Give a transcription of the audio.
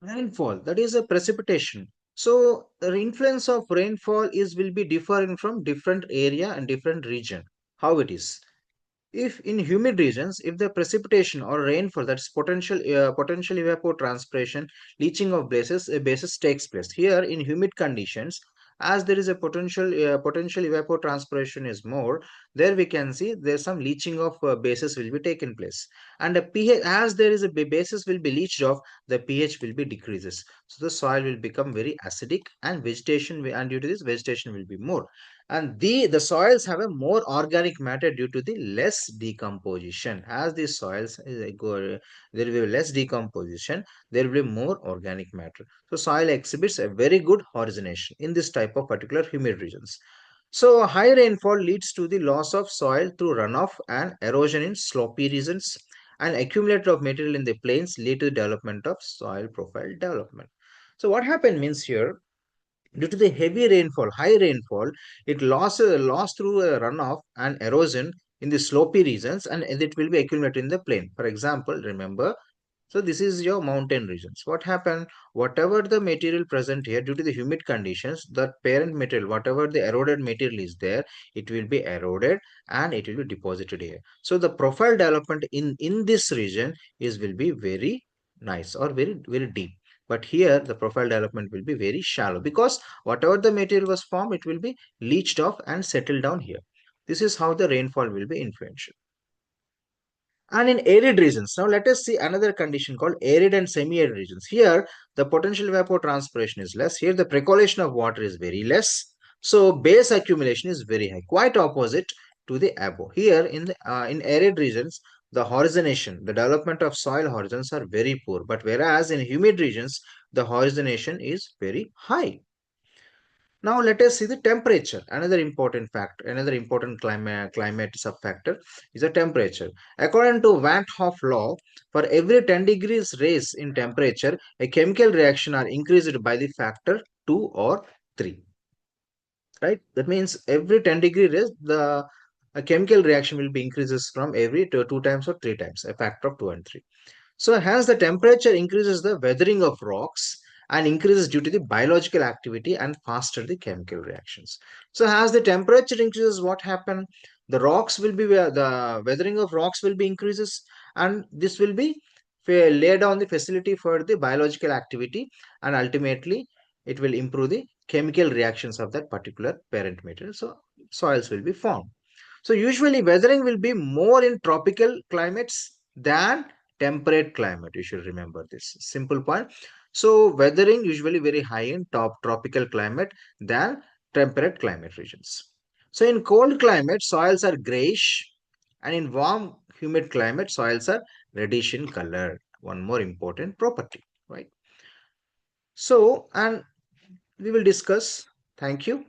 Rainfall, that is a precipitation. So the influence of rainfall is will be differing from different area and different region. How it is? If in humid regions, if the precipitation or rainfall, that's potential evapotranspiration, leaching of bases takes place. Here in humid conditions, as there is a potential evapotranspiration is more, there we can see there's some leaching of bases will be taken place, and the pH, as there is a basis will be leached off, the pH will be decreases. So the soil will become very acidic, and and due to this vegetation will be more, and the soils have a more organic matter due to the less decomposition. As the soils go, there will be less decomposition, there will be more organic matter, so soil exhibits a very good horizonation in this type of particular humid regions. So high rainfall leads to the loss of soil through runoff and erosion in slopey regions, and accumulation of material in the plains lead to the development of soil profile development. So what happened means here, due to the heavy rainfall, high rainfall, it lost through a runoff and erosion in the slopey regions, and it will be accumulated in the plain. For example, remember, so this is your mountain regions. What happened? Whatever the material present here, due to the humid conditions, the parent material, whatever the eroded material is there, it will be eroded and it will be deposited here. So the profile development in this region is will be very nice or very deep. But here the profile development will be very shallow, because whatever the material was formed, it will be leached off and settled down here. This is how the rainfall will be influential. And in arid regions, now let us see another condition called arid and semi-arid regions. Here, the potential evapotranspiration is less. Here, the percolation of water is very less. So, base accumulation is very high, quite opposite to the above. Here, in arid regions, the horizonation, the development of soil horizons are very poor. But whereas in humid regions, the horizonation is very high. Now let us see the temperature. Another important factor, another important climate subfactor is the temperature. According to Van 't Hoff law, for every 10 degrees raise in temperature, a chemical reaction are increased by the factor 2 or 3. Right? That means every 10 degree raise, the a chemical reaction will be increases from every two times or three times, a factor of 2 and 3. So hence the temperature increases the weathering of rocks and increases due to the biological activity and faster the chemical reactions. So as the temperature increases, what happen? The rocks will be the weathering of rocks will be increases, and this will be lay down the facility for the biological activity, and ultimately it will improve the chemical reactions of that particular parent material. So soils will be formed. So usually weathering will be more in tropical climates than temperate climate. You should remember this simple point. So weathering usually very high in tropical climate than temperate climate regions. So in cold climate, soils are grayish, and in warm humid climate, soils are reddish in color. One more important property, right? So, and we will discuss. Thank you.